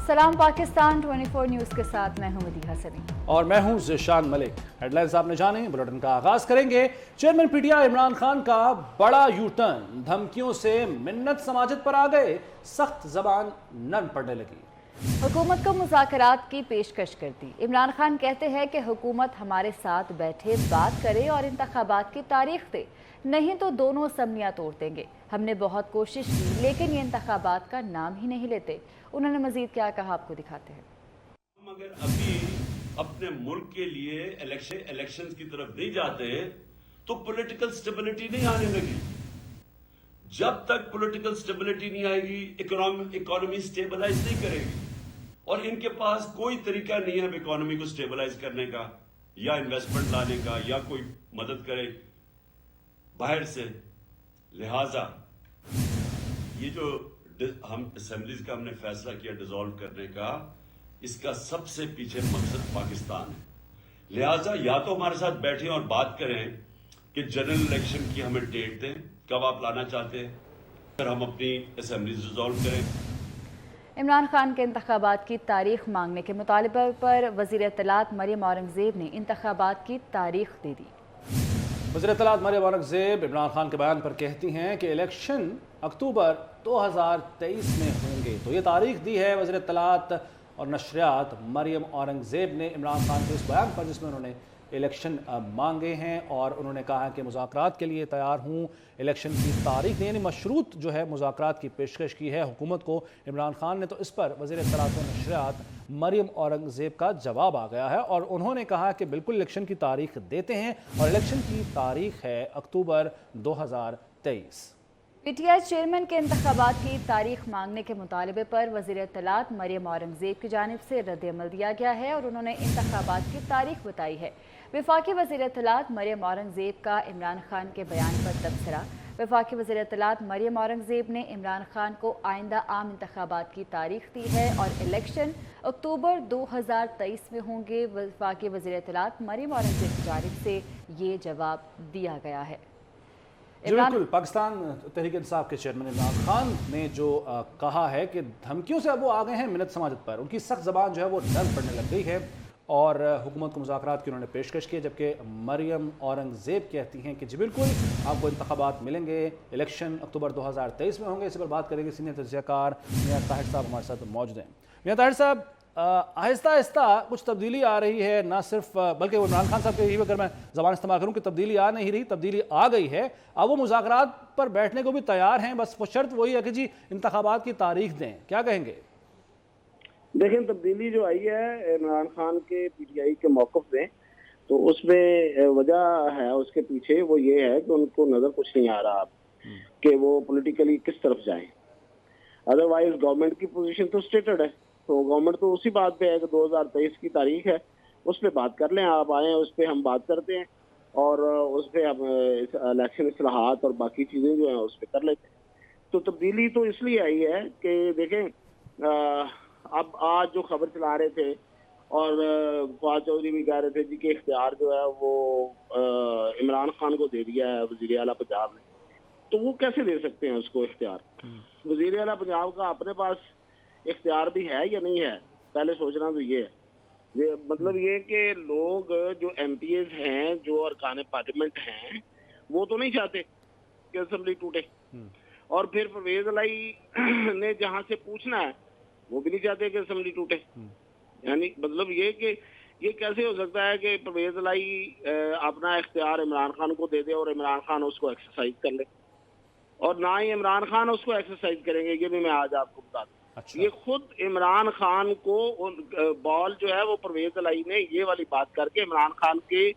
सलाम पाकिस्तान 24 न्यूज़ के साथ मैं हूं मदीहा सलीम और मैं हूं ज़िशान मलिक। हेडलाइंस आपने जाने, बुलेटिन का आगाज करेंगे। चेयरमैन पीटीआई इमरान खान का बड़ा यू टर्न, धमकियों से मिन्नत समाजत पर आ गए, सख्त जबान नरम पड़ने लगी। हुकूमत को मुज़ाकरात की पेशकश कर दी। इमरान खान कहते हैं कि हुकूमत हमारे साथ बैठे बात करे और इंतखाबात की तारीख दे, नहीं तो दोनों असम्बलियाँ तोड़ देंगे। हमने बहुत कोशिश की लेकिन ये इंतखाबात का नाम ही नहीं लेते। उन्होंने मजीद क्या कहा, आपको दिखाते हैं। हम अगर अभी अपने मुल्क के लिए इलेक्शंस की तरफ नहीं जाते तो पॉलिटिकल स्टेबिलिटी नहीं आने लगी। जब तक पॉलिटिकल स्टेबिलिटी नहीं आएगी, इकोनॉमी स्टेबलाइज नहीं करेगी। और इनके पास कोई तरीका नहीं है इकोनॉमी को स्टेबलाइज करने का, या इन्वेस्टमेंट लाने का, या कोई मदद करे बाहर से। लिहाजा ये जो हम असेंबलीज का हमने फैसला किया डिसॉल्व करने का, इसका सबसे पीछे मकसद पाकिस्तान है। लिहाजा या तो हमारे साथ बैठें और बात करें कि जनरल इलेक्शन की हमें डेट दें, कब आप लाना चाहते हैं, फिर हम अपनी असेंबलीज डिसॉल्व करें। इमरान खान के इंतखाबात की तारीख मांगने के मुतालबे पर वज़ीर इत्तलात मरियम औरंगज़ेब ने इंतखाबात की तारीख दे दी। वज़ीर इत्तलात मरियम औरंगज़ेब इमरान खान के बयान पर कहती हैं कि इलेक्शन अक्टूबर 2023 में होंगे, तो ये तारीख दी है वज़ीर इत्तलात और नशरियात मरियम औरंगज़ेब ने इमरान खान के इस बयान पर, जिसमें उन्होंने इलेक्शन मांगे हैं और उन्होंने कहा है कि मुज़ाकरात के लिए तैयार हूँ। इलेक्शन की तारीख यानी मशरूत जो है मुज़ाकरात की पेशकश की है हुकूमत को इमरान खान ने। तो इस पर वज़ीर इत्तलात और नशरियात मरियम औरंगज़ेब का जवाब आ गया है और उन्होंने कहा कि बिल्कुल इलेक्शन की तारीख देते हैं और इलेक्शन की तारीख है अक्टूबर 2023। पीटीआई चेयरमैन के इंतखाबात की तारीख मांगने के मुतालबे पर वज़ीर इत्तलात मरियम औरंगज़ेब की जानिब से रद्द-ए-अमल दिया गया है और उन्होंने इंतखाबात की तारीख बताई है। वफाकी वज़ीर इत्तलात मरियम औरंगज़ेब का इमरान खान के बयान पर तबसरा। वफाकी वज़ीर इत्तलात मरियम औरंगज़ेब ने इमरान खान को आइंदा आम इंतखाबात की तारीख दी है और इलेक्शन अक्टूबर 2023 में होंगे। वफाकी वज़ीर इत्तलात मरियम औरंगज़ेब की जानिब से ये जवाब दिया गया है। बिल्कुल, पाकिस्तान तहरीक इंसाफ के चेयरमैन इमरान खान ने जो कहा है कि धमकियों से अब वो आ गए हैं मिन्नत समाजत पर, उनकी सख्त ज़बान जो है वो नरम पड़ने लग गई है और हुकूमत को मुज़ाकरात की उन्होंने पेशकश की। जबकि मरियम औरंगज़ेब कहती हैं कि जी बिल्कुल आपको इंतखाबात मिलेंगे, इलेक्शन अक्टूबर 2023 में होंगे। इसी पर बात करेंगे, सीनियर तजज़ियाकार मियां ताहिर साहब हमारे साथ मौजूद हैं। मियां ताहिर साहब, आहिस्ता आहिस्ता कुछ तब्दीली आ रही है, ना सिर्फ बल्कि वो इमरान खान साहब के ही अगर मैं ज़बान इस्तेमाल करूँ कि तब्दीली आ नहीं रही, तब्दीली आ गई है। अब वो मुज़ाकरात पर बैठने को भी तैयार हैं, बस वो शर्त वही है कि जी इंतखाबात की तारीख दें। क्या कहेंगे? देखें, तब्दीली जो आई है इमरान खान के पीटीआई के मौक़िफ़ में, तो उसमें वजह है उसके पीछे वो ये है कि उनको नज़र कुछ नहीं आ रहा कि वो पॉलिटिकली किस तरफ जाएं। अदरवाइज गवर्नमेंट की पोजीशन तो स्टेटेड है, तो गवर्नमेंट तो उसी बात पे है कि 2023 की तारीख है, उस पर बात कर लें, आप आएँ, उस पर हम बात करते हैं और उस पर हम इलेक्शन इस्लाहात और बाकी चीज़ें जो हैं उस पर कर लेते हैं। तो तब्दीली तो इसलिए आई है कि देखें, अब आज जो खबर चला रहे थे और फवाद चौधरी भी कह रहे थे जी कि इख्तियार जो है वो इमरान खान को दे दिया है वज़ीर आला पंजाब ने, तो वो कैसे दे सकते हैं उसको इख्तियार? वज़ीर आला पंजाब का अपने पास इख्तियार भी है या नहीं है, पहले सोचना तो ये है। मतलब ये कि लोग जो MPs हैं, जो अरकान पार्लियामेंट हैं, वो तो नहीं चाहते कि असेंबली टूटे, और फिर परवेज इलाही ने जहाँ से पूछना है वो भी नहीं चाहते कि असेंबली टूटे। यानी मतलब ये कि ये कैसे हो सकता है कि परवेज इलाही अपना इख्तियार इमरान खान को दे दे और इमरान खान उसको एक्सरसाइज कर ले, और ना ही इमरान खान उसको एक्सरसाइज करेंगे, ये भी मैं आज आपको बता दूं। अच्छा। ये खुद इमरान खान को बॉल जो है वो परवेज इलाही ने ये वाली बात करके इमरान खान के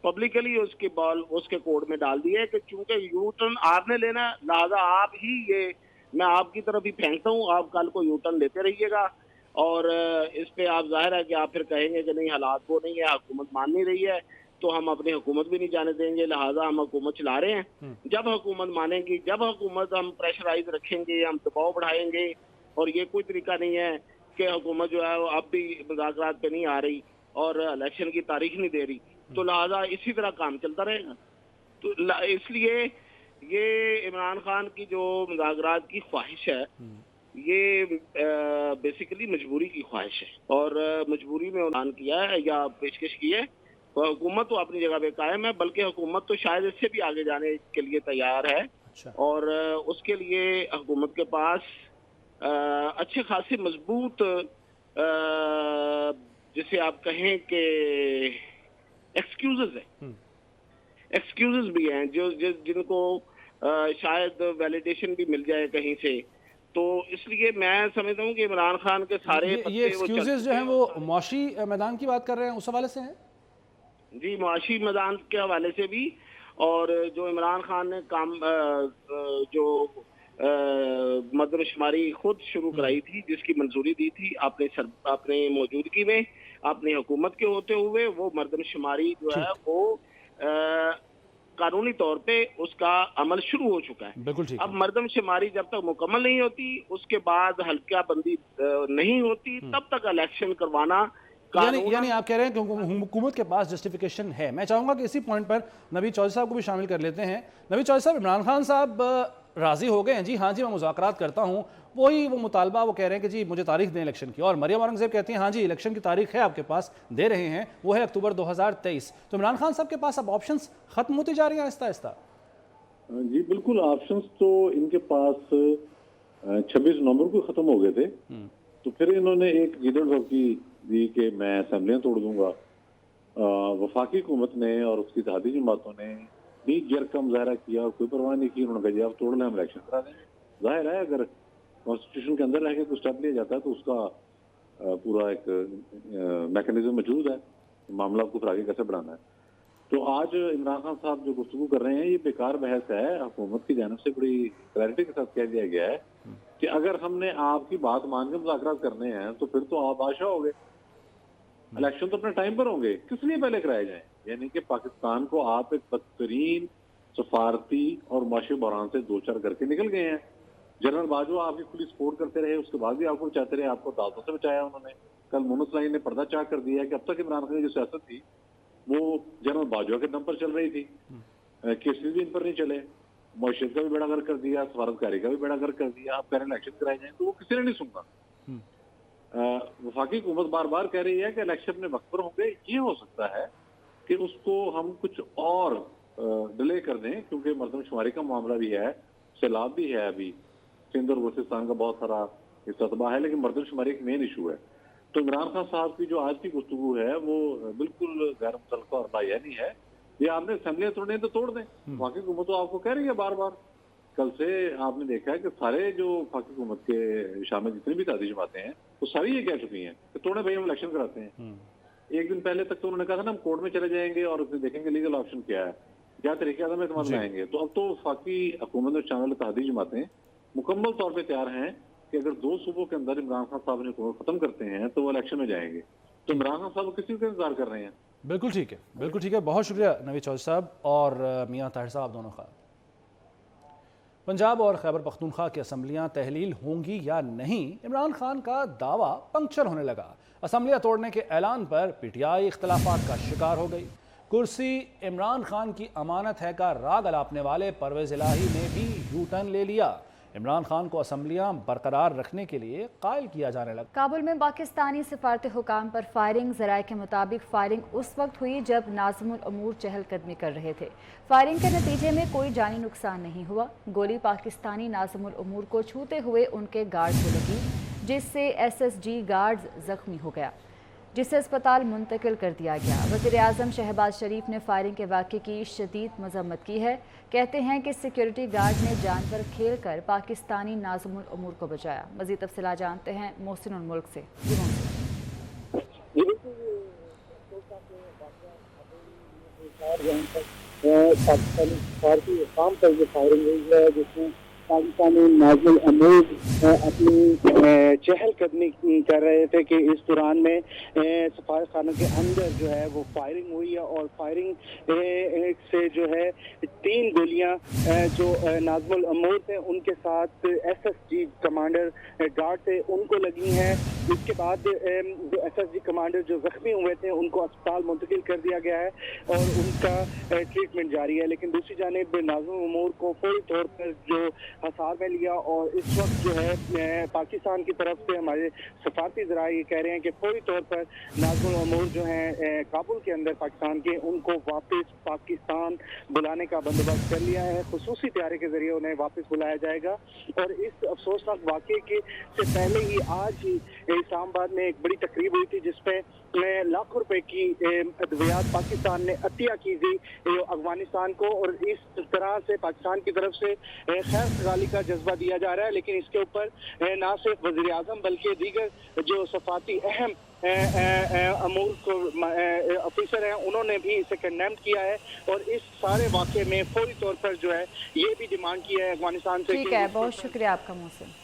पब्लिकली उसके बॉल उसके कोर्ट में डाल दी है कि चूंकि यू टर्न आपने लेना, लिहाजा आप ही ये मैं आपकी तरफ ही फेंकता हूँ, आप कल को यू टर्न लेते रहिएगा। और इस पे आप जाहिर है कि आप फिर कहेंगे कि नहीं हालात वो नहीं है, हुकूमत मान नहीं रही है, तो हम अपनी हुकूमत भी नहीं जाने देंगे, लिहाजा हम हुकूमत चला रहे हैं। जब हुकूमत मानेगी, जब हुकूमत हम प्रेशराइज रखेंगे, हम दबाव बढ़ाएंगे, और ये कोई तरीका नहीं है कि हुकूमत जो है वो अब भी मुज़ाकरात पे नहीं आ रही और इलेक्शन की तारीख नहीं दे रही, तो लिहाजा इसी तरह काम चलता रहेगा। तो इसलिए ये इमरान खान की जो मुज़ाकरात की ख्वाहिश है یہ بیسیکلی مجبوری کی خواہش ہے، اور مجبوری میں اعلان کیا ہے یا پیشکش کی ہے. حکومت تو اپنی جگہ پہ قائم ہے، بلکہ حکومت تو شاید اس سے بھی آگے جانے کے لیے تیار ہے. اچھا، اور اس کے لیے حکومت کے پاس اچھے خاصی مضبوط جسے آپ کہیں کہ ایکسکیوزز ہیں، ایکسکیوزز بھی ہیں جن کو شاید ویلیڈیشن بھی مل جائے کہیں سے. تو اس لیے میں سمجھتا ہوں کہ عمران خان کے سارے یہ ایکسکیوزز جو ہیں وہ معاشی میدان کی بات کر رہے ہیں، اس حوالے سے ہیں؟ جی، معاشی میدان کے حوالے سے بھی، اور جو عمران خان نے کام جو مردم شماری خود شروع کرائی تھی، جس کی منظوری دی تھی اپنے موجودگی میں، اپنی حکومت کے ہوتے ہوئے، وہ مردم شماری جو ہے وہ قانونی طور پہ اس کا عمل شروع ہو چکا ہے. بالکل ٹھیک. اب مردم شماری جب تک مکمل نہیں ہوتی، اس کے بعد حلقہ بندی نہیں ہوتی، تب تک الیکشن کروانا یعنی آپ کہہ رہے ہیں کہ حکومت کے پاس جسٹیفیکیشن ہے. میں چاہوں گا کہ اسی پوائنٹ پر نوید چودھری صاحب کو بھی شامل کر لیتے ہیں. نوید چودھری صاحب، عمران خان صاحب راضی ہو گئے ہیں؟ جی ہاں جی، میں مذاکرات کرتا ہوں، وہی وہ مطالبہ وہ کہہ رہے ہیں کہ جی مجھے تاریخ دیں الیکشن کی. اور مریم اورنگزیب کہتی ہیں ہاں جی الیکشن کی تاریخ ہے آپ کے پاس، دے رہے ہیں، وہ ہے اکتوبر 2023. تو عمران خان صاحب کے پاس اب آپشنز ختم ہوتی جا رہی ہیں آہستہ آہستہ؟ جی بالکل، آپشنز تو ان کے پاس 26 نومبر کو ختم ہو گئے تھے. تو پھر انہوں نے ایک گیدڑ دھوکی دی کہ میں اسمبلیاں توڑ دوں گا. وفاقی حکومت نے اور اس کی اتحادی جماعتوں نے نیک جر کا مظاہرہ کیا اور کوئی پرواہ نہیں کی. انہوں نے کہا جی آپ توڑ لیں، ہم الیکشن کرا دیں. ظاہر ہے اگر کانسٹیٹیوشن کے اندر رہ کے کوئی اسٹیپ لیا جاتا ہے تو اس کا پورا ایک میکینزم موجود ہے، معاملہ کو پھر آگے کیسے بڑھانا ہے. تو آج عمران خان صاحب جو گفتگو کر رہے ہیں یہ بیکار بحث ہے. حکومت کی جانب سے بڑی کلیئرٹی کے ساتھ کہہ دیا گیا ہے کہ اگر ہم نے آپ کی بات مان کے مذاکرات کرنے ہیں تو پھر تو آپ بادشاہ ہو گئے. الیکشن تو اپنے ٹائم پر ہوں گے، کس لیے پہلے کرائے جائیں؟ یعنی کہ پاکستان کو آپ ایک بدترین سفارتی اور معاشی بحران سے دو چار کر کے نکل گئے ہیں. جنرل باجوہ آپ کی کھلی سپورٹ کرتے رہے، اس کے بعد بھی آپ کو بچاتے رہے، آپ کو عدالتوں سے بچایا انہوں نے. کل مونس لائن نے پردہ چاک کر دیا ہے کہ اب تک عمران خان کی جو سیاست تھی وہ جنرل باجوہ کے دم پر چل رہی تھی، کیسز بھی ان پر نہیں چلے. معیشت کا بھی بیڑا غرق کر دیا، سفارتکاری کا بھی بیڑا غرق کر دیا. آپ کہہ رہے ہیں الیکشن کرائے جائیں تو وہ کسی نے نہیں سننا. وفاقی حکومت بار بار کہہ رہی ہے کہ الیکشن اپنے وقت پر ہوں گے. یہ ہو سکتا ہے کہ اس کو ہم کچھ اور ڈیلے کر دیں، کیونکہ مردم شماری کا معاملہ بھی ہے، سیلاب بھی ہے، ابھی سندھ اور بلوچستان کا بہت سارا حصہ تباہ ہے، لیکن مردم شماری ایک مین ایشو ہے. تو عمران خان صاحب کی جو آج کی گفتگو ہے وہ بالکل غیر متعلقہ اور لایعنی ہے. یہ آپ نے اسمبلیاں توڑنے تو توڑ دیں. وفاقی حکومت تو آپ کو کہہ رہی ہے بار بار. کل سے آپ نے دیکھا ہے کہ سارے جو وفاقی حکومت کے شامل جتنی بھی اتحادی جماعتیں ہیں وہ ساری یہ کہہ چکی ہیں کہ توڑیں بھائی، ہم الیکشن کراتے ہیں. ایک دن پہلے تک تو انہوں نے کہا تھا نا ہم کورٹ میں چلے جائیں گے اور دیکھیں گے لیگل آپشن کیا ہے، کیا طریقہ اعظم اعتماد لائیں گے. تو اب تو وفاقی حکومت میں شامل اتحادی جماعتیں مکمل طور پہ تیار ہیں کہ اگر 2 صوبوں کے اندر عمران خان صاحب نے حکومت ختم کرتے ہیں تو وہ الیکشن میں جائیں گے. تو عمران خان صاحب کسی کا انتظار کر رہے ہیں؟ بالکل ٹھیک ہے، بالکل ٹھیک ہے. بہت شکریہ نوید چودھری صاحب اور میاں طاہر صاحب دونوں کا. پنجاب اور خیبر پختونخوا کی اسمبلیاں تحلیل ہوں گی یا نہیں، عمران خان کا دعویٰ پنکچر ہونے لگا. اسمبلیاں توڑنے کے اعلان پر پی ٹی آئی اختلافات کا شکار ہو گئی. کرسی عمران خان کی امانت ہے کا راگ الاپنے والے پرویز الہی نے بھی یو ٹرن لے لیا. عمران خان کو اسمبلیاں برقرار رکھنے کے لیے قائل کیا جانے لگا. کابل میں پاکستانی سفارتی حکام پر فائرنگ. ذرائع کے مطابق فائرنگ اس وقت ہوئی جب ناظم الامور چہل قدمی کر رہے تھے. فائرنگ کے نتیجے میں کوئی جانی نقصان نہیں ہوا. گولی پاکستانی ناظم الامور کو چھوتے ہوئے ان کے گارڈ کو لگی، جس سے ایس ایس جی گارڈز زخمی ہو گیا، جسے اسپتال منتقل کر دیا گیا. وزیر اعظم شہباز شریف نے فائرنگ کے واقعے کی شدید مذمت کی ہے. کہتے ہیں کہ سیکیورٹی گارڈ نے جان پر کھیل کر پاکستانی ناظم الامور کو بچایا. مزید تفصیلات جانتے ہیں محسن الملک سے. پاکستانی سفارتی حکام پر یہ فائرنگ ہوئی ہے جس میں پاکستانی ناظم الامور اپنی چہل قدمی کر رہے تھے کہ اس دوران میں سفارت خانہ کے اندر جو ہے وہ فائرنگ ہوئی ہے، اور فائرنگ سے جو ہے 3 گولیاں جو ناظم الامور تھے ان کے ساتھ S S G commander guard تھے ان کو لگی ہیں. اس کے بعد جو ایس ایس جی کمانڈر جو زخمی ہوئے تھے ان کو اسپتال منتقل کر دیا گیا ہے اور ان کا ٹریٹمنٹ جاری ہے. لیکن دوسری جانب ناظم الامور کو فوری طور پر جو حصار میں لیا، اور اس وقت جو ہے پاکستان کی طرف سے ہمارے سفارتی ذرائع یہ کہہ رہے ہیں کہ فوری طور پر نازل الامور جو ہیں کابل کے اندر پاکستان کے، ان کو واپس پاکستان بلانے کا بندوبست کر لیا ہے۔ خصوصی طیارے کے ذریعے انہیں واپس بلایا جائے گا، اور اس افسوسناک واقعے کے سے پہلے ہی آج ہی اسلام آباد میں ایک بڑی تقریب ہوئی تھی جس پہ لاکھوں روپے کی ادویات پاکستان نے عطیہ کی تھی افغانستان کو، اور اس طرح سے پاکستان کی طرف سے خیر سگالی کا جذبہ دیا جا رہا ہے۔ لیکن اس کے اوپر نہ صرف وزیر اعظم بلکہ دیگر جو سفارتی اہم امور کو افیسر ہیں انہوں نے بھی اسے کنڈیم کیا ہے، اور اس سارے واقعے میں فوری طور پر جو ہے یہ بھی ڈیمانڈ کی ہے افغانستان سے۔ ٹھیک ہے، بہت شکریہ آپ کا محسن۔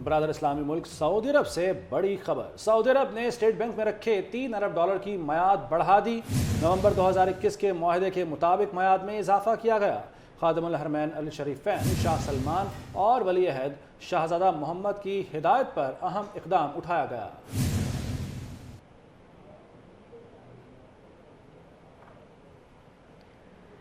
برادر اسلامی ملک سعودی عرب سے بڑی خبر۔ سعودی عرب نے اسٹیٹ بینک میں رکھے 3 ارب ڈالر کی میعاد بڑھا دی۔ نومبر 2021 کے معاہدے کے مطابق میعاد میں اضافہ کیا گیا۔ خادم الحرمین الشریفین شاہ سلمان اور ولی عہد شہزادہ محمد کی ہدایت پر اہم اقدام اٹھایا گیا۔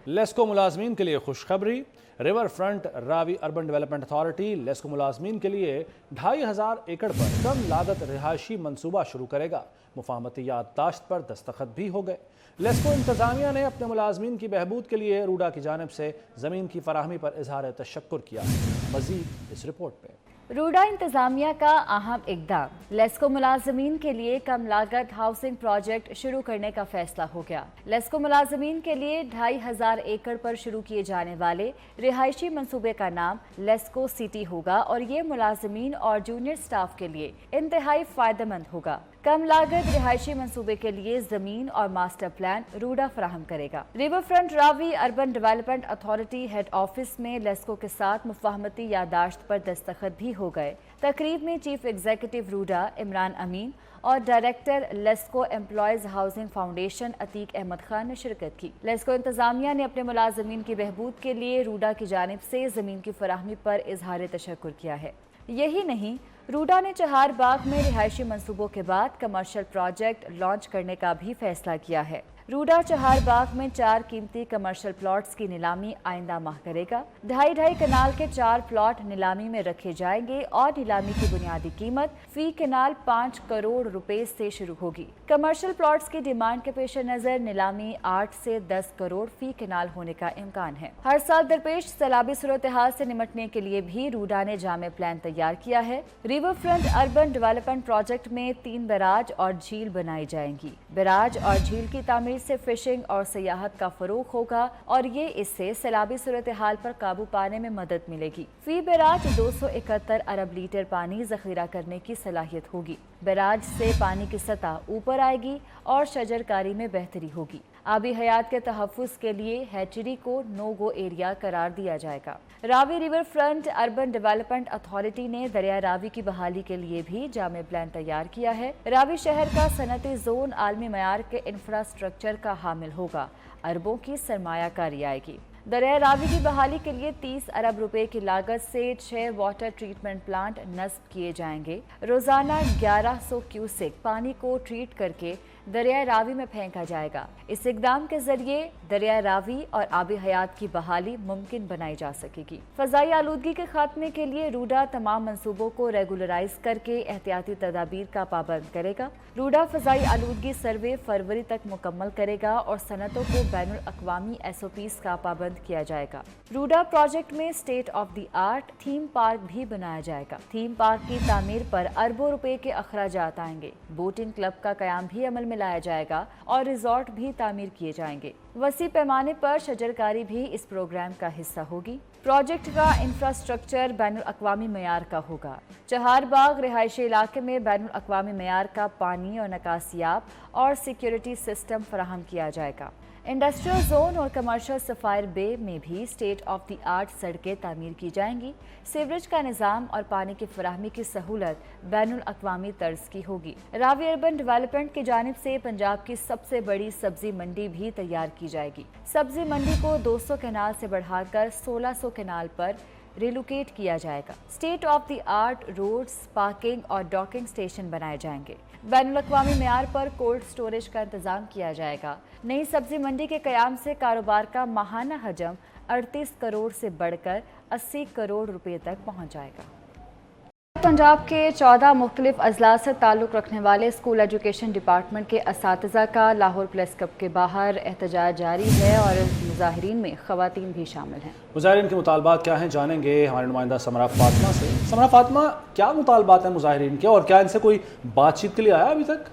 لیسکو ملازمین کے لیے خوشخبری۔ River front Ravi urban development authority LESCO ملازمین کے لیے 2500 ایکڑ پر کم لاگت رہائشی منصوبہ شروع کرے گا۔ مفاہمتی یادداشت پر دستخط بھی ہو گئے۔ لیسکو انتظامیہ نے اپنے ملازمین کی بہبود کے لیے روڈا کی جانب سے زمین کی فراہمی پر اظہار تشکر کیا ہے۔ مزید اس رپورٹ پہ۔ روڈا انتظامیہ کا اہم اقدام، لیسکو ملازمین کے لیے کم لاگت ہاؤسنگ پروجیکٹ شروع کرنے کا فیصلہ ہو گیا۔ لیسکو ملازمین کے لیے 2500 ایکڑ پر شروع کیے جانے والے رہائشی منصوبے کا نام لیسکو سٹی ہوگا، اور یہ ملازمین اور جونیئر سٹاف کے لیے انتہائی فائدہ مند ہوگا۔ کم لاگت رہائشی منصوبے کے لیے زمین اور ماسٹر پلان روڈا فراہم کرے گا۔ River front Ravi urban development authority head office میں لیسکو کے ساتھ مفاہمتی یادداشت پر دستخط بھی ہو گئے۔ تقریب میں چیف ایگزیکٹو روڈا عمران امین اور director LESCO employees housing foundation Atiq Ahmed Khan نے شرکت کی۔ لیسکو انتظامیہ نے اپنے ملازمین کی بہبود کے لیے روڈا کی جانب سے زمین کی فراہمی پر اظہار تشکر کیا ہے۔ یہی نہیں، روڈا نے چہار باغ میں رہائشی منصوبوں کے بعد کمرشل پروجیکٹ لانچ کرنے کا بھی فیصلہ کیا ہے۔ روڈا چہار باغ میں 4 قیمتی کمرشل پلاٹس کی نیلامی آئندہ ماہ کرے گا۔ 2.5 کنال کے 4 پلاٹ نیلامی میں رکھے جائیں گے، اور نیلامی کی بنیادی قیمت فی کنال 5 کروڑ روپے سے شروع ہوگی۔ کمرشل پلاٹس کی ڈیمانڈ کے پیش نظر نیلامی 8 سے 10 کروڑ فی کنال ہونے کا امکان ہے۔ ہر سال درپیش سیلابی صورتحال سے نمٹنے کے لیے بھی روڈا نے جامع پلان تیار کیا ہے۔ River front urban development project میں 3 بیراج اور جھیل بنائی جائیں گی۔ بیراج اور جھیل کی تعمیر سے فشنگ اور سیاحت کا فروغ ہوگا، اور یہ اس سے سیلابی صورتحال پر قابو پانے میں مدد ملے گی۔ فی بیراج 271 ارب لیٹر پانی ذخیرہ کرنے کی صلاحیت ہوگی۔ بیراج سے پانی کی سطح اوپر آئے گی اور شجرکاری میں بہتری ہوگی۔ آبی حیات کے تحفظ کے لیے ہیچری کو نو گو ایریا قرار دیا جائے گا۔ Ravi river front urban development authority نے دریا راوی کی بحالی کے لیے بھی جامع پلان تیار کیا ہے۔ راوی شہر کا صنعتی زون عالمی معیار کے انفراسٹرکچر کا حامل ہوگا۔ اربوں کی سرمایہ کاری آئے گی۔ دریا راوی کی بحالی کے لیے 30 ارب روپے کی لاگت سے 6 واٹر ٹریٹمنٹ پلانٹ نصب کیے جائیں گے۔ روزانہ 1100 کیوسک پانی کو ٹریٹ کر کے دریا راوی میں پھینکا جائے گا۔ اس اقدام کے ذریعے دریا راوی اور آبی حیات کی بحالی ممکن بنائی جا سکے گی۔ فضائی آلودگی کے خاتمے کے لیے روڈا تمام منصوبوں کو ریگولرائز کر کے احتیاطی تدابیر کا پابند کرے گا۔ روڈا فضائی آلودگی سروے فروری تک مکمل کرے گا، اور صنعتوں کو بین الاقوامی SOPs کا پابند کیا جائے گا۔ روڈا پروجیکٹ میں state of the art theme park بھی بنایا جائے گا۔ تھیم پارک کی تعمیر پر اربوں روپے کے اخراجات آئیں گے۔ بوٹنگ کلب کا قیام بھی عمل میں لایا جائے گا، اور ریزورٹ بھی تعمیر کیے جائیں گے۔ وسیع پیمانے پر شجرکاری بھی اس پروگرام کا حصہ ہوگی۔ پروجیکٹ کا انفراسٹرکچر بین الاقوامی معیار کا ہوگا۔ چہار باغ رہائشی علاقے میں بین الاقوامی معیار کا پانی اور نکاسیاب اور سیکیورٹی سسٹم فراہم کیا جائے گا۔ انڈسٹریل زون اور کمرشل سفائر بے میں بھی اسٹیٹ آف دی آرٹ سڑکیں تعمیر کی جائیں گی۔ سیوریج کا نظام اور پانی کی فراہمی کی سہولت بین الاقوامی طرز کی ہوگی۔ راوی اربن ڈیولپمنٹ کی جانب سے پنجاب کی سب سے بڑی سبزی منڈی بھی تیار کی جائے گی۔ سبزی منڈی کو 200 کنال سے بڑھا کر 1600 کنال پر रिलोकेट किया जाएगा। State of the art roads, parking और डॉकिंग स्टेशन बनाए जाएंगे। बैनुल-अक़वामी मेयार पर कोल्ड स्टोरेज का इंतजाम किया जाएगा। नई सब्जी मंडी के क़याम से कारोबार का माहाना हजम 38 करोड़ से बढ़कर 80 करोड़ रुपए तक पहुंच जाएगा। पंजाब के 14 मुख्तलिफ अजला से ताल्लुक़ रखने वाले स्कूल एजुकेशन डिपार्टमेंट के असातिज़ा का लाहौर प्रेस क्लब के बाहर एहतजाज जारी है और मुजाहिरीन में ख़वातीन भी शामिल हैं। मुजाहिरीन के मुतालबात क्या हैं जानेंगे हमारे नुमाइंदा समरा फातिमा से। समरा फातिमा, क्या मुतालबात हैं मुजाहिरीन के और क्या इनसे कोई बातचीत के लिए आया अभी तक?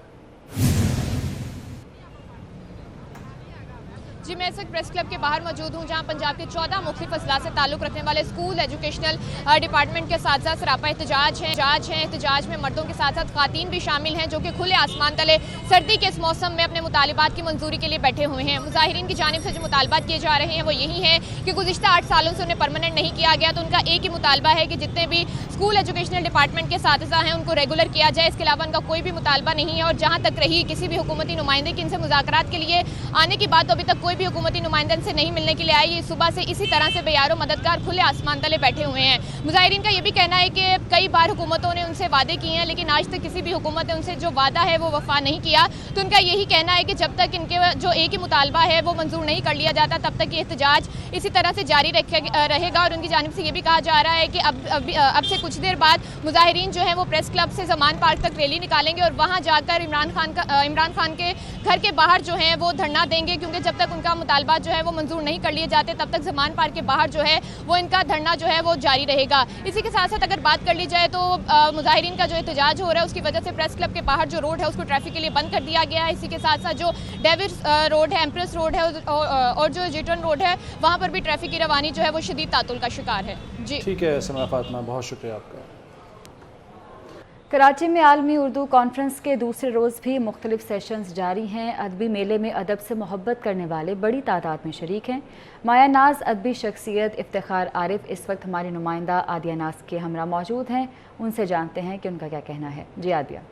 जी, मैं इस वक्त प्रेस क्लब के बाहर मौजूद हूँ, जहाँ पंजाब के 14 मुख्तलिफ अजला से ताल्लुक़ रखने वाले स्कूल एजुकेशनल डिपार्टमेंट के साथ साथ सरापा एहतजाज हैं। एहतजाज में मर्दों के साथ साथ ख़वातीन भी शामिल हैं, जो कि खुले आसमान तले सर्दी के इस मौसम में अपने मुतालिबात की मंजूरी के लिए बैठे हुए हैं। मुजाहिरीन की जानिब से जो मुतालबात किए जा रहे हैं वो यही है कि गुज़िश्ता 8 सालों से उन्हें परमानेंट नहीं किया गया, तो उनका एक ही मुतालबा है कि जितने भी स्कूल एजुकेशनल डिपार्टमेंट के असातिज़ा हैं उनको रेगुलर किया जाए। इसके अलावा उनका कोई भी मुतालबा नहीं है। और जहाँ तक रही किसी भी हुकूमती नुमाइंदे की इनसे मुज़ाकरात के लिए आने की बात, तो अभी तक कोई भी हुकूमती नुमाइंदा से नहीं मिलने के लिए आई। ये सुबह से इसी तरह से बेयारो मददगार खुले आसमान तले बैठे हुए हैं। मुजाहिरीन का ये भी कहना है कि कई बार हुकूमतों ने उनसे वादे किए हैं, लेकिन आज तक किसी भी हुकूमत ने उनसे जो वादा है वो वफा नहीं किया। तो उनका यही कहना है कि जब तक इनके जो एक ही मुतालबा है वो मंजूर नहीं कर लिया जाता, तब तक ये एहतजाज इसी तरह से जारी रहेगा। और उनकी जानिब से ये भी कहा जा रहा है कि अब से कुछ देर बाद मुजाहिरीन जो है वो प्रेस क्लब से ज़मान पार्क तक रैली निकालेंगे और वहाँ जाकर इमरान खान के घर के बाहर जो है वो धरना देंगे, क्योंकि जब तक उनका मुतालबा जो है वो मंजूर नहीं कर लिए जाते तब तक ज़मान पार्क के बाहर जो है वो इनका धरना जो है वो जारी रहेगा। इसी के साथ साथ अगर बात कर ली जाए तो मुजाहिरीन का जो एहतजाज हो रहा है उसकी वजह से प्रेस क्लब के बाहर जो रोड है उसको ट्रैफिक के लिए बंद कर दिया गया है। इसी के साथ साथ जो डेविस रोड है, एम्प्रेस रोड है और जो जिटन रोड है, वहाँ पर भी ट्रैफिक की रवानी जो है वो शदीद तातुल का शिकार है। जी ठीक है समरा फातिमा, बहुत शुक्रिया आपका। कराची में आलमी उर्दू कॉन्फ्रेंस के दूसरे रोज़ भी मुख्तलिफ सेशंस जारी हैं। अदबी मेले में अदब से मोहब्बत करने वाले बड़ी तादाद में शरीक हैं। माया नाज अदबी शख्सियत इफ्तिखार आरिफ इस वक्त हमारी नुमाइंदा आदिया नाज के हमरा मौजूद हैं, उनसे जानते हैं कि उनका क्या कहना है। जी आदिया।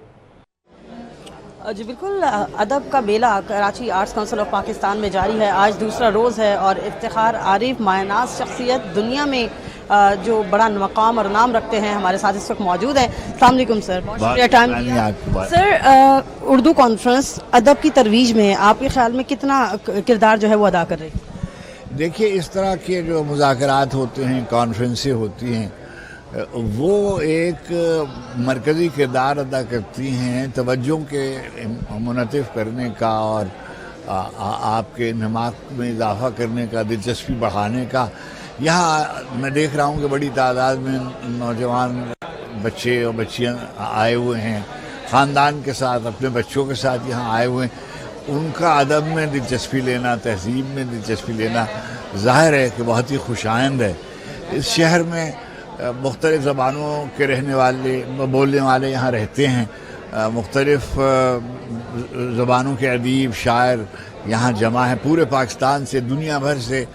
जी बिल्कुल, अदब का मेला Karachi arts council of Pakistan में जारी है। आज दूसरा रोज़ है और इफ्तिखार आरिफ मायनाज शख्सियत दुनिया में जो बड़ा मकाम और नाम रखते हैं हमारे साथ इस वक्त मौजूद हैं। अस्सलाम वालेकुम सर, बहुत शुक्रिया टाइम दिया। सर, उर्दू कॉन्फ्रेंस अदब की तरवीज में आपके ख्याल में कितना किरदार जो है वो अदा कर रही है? देखिए, इस तरह के जो मुज़ाकरात होते हैं, कॉन्फ्रेंसें होती हैं, वो एक मरकज़ी किरदार अदा करती हैं तवज्जो के मुनतिफ़ करने का और आपके दिमाग में इजाफ़ा करने का, दिलचस्पी बढ़ाने का। यहाँ मैं देख रहा हूँ कि बड़ी तादाद में नौजवान बच्चे और बच्चियाँ आए हुए हैं, ख़ानदान के साथ, अपने बच्चों के साथ यहाँ आए हुए हैं। उनका अदब में दिलचस्पी लेना, तहज़ीब में दिलचस्पी लेना ज़ाहिर है कि बहुत ही खुशाइंद है। इस शहर में मुख्तलिफ़ ज़बानों के रहने वाले, बोलने वाले यहाँ रहते हैं। मुख्तलिफ़ ज़बानों के अदीब, शायर यहाँ जमा हैं। पूरे पाकिस्तान से, दुनिया भर से,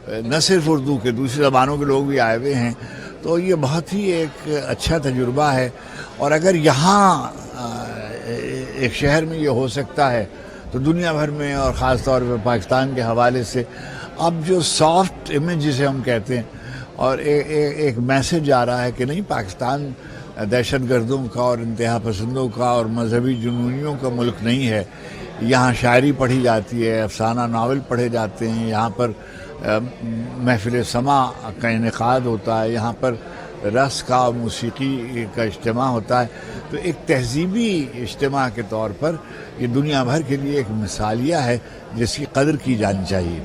न सिर्फ उर्दू के, दूसरी ज़बानों के लोग भी आए हुए हैं। तो ये बहुत ही एक अच्छा तजुर्बा है। और अगर यहाँ एक शहर में ये हो सकता है तो दुनिया भर में और ख़ास तौर पर पाकिस्तान के हवाले से अब जो सॉफ्ट इमेज जिसे हम कहते हैं और एक मैसेज आ रहा है कि नहीं, पाकिस्तान दहशत गर्दों का और इंतहा पसंदों का और मजहबी जुनूनियों का मुल्क नहीं है। यहाँ शायरी पढ़ी जाती है, अफसाना नावल पढ़े जाते हैं, यहाँ पर महफिल समा का इनेकाद होता है, यहाँ पर रस का और मूसीकी का इज्तिमा होता है। तो एक तहजीबी इज्तिमा के तौर पर ये दुनिया भर के लिए एक मिसालिया है जिसकी कदर की जानी चाहिए।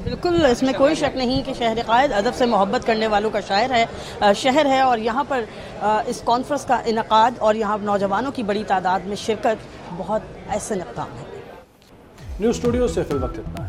बिल्कुल, इसमें कोई शक नहीं कि शहर कायद अदब से मोहब्बत करने वालों का शहर है और यहाँ पर इस कॉन्फ्रेंस का इनेकाद और यहाँ नौजवानों की बड़ी तादाद में शिरकत बहुत ऐसे इक़दाम है। न्यूज़ स्टूडियो से फिल वक्त इतना है।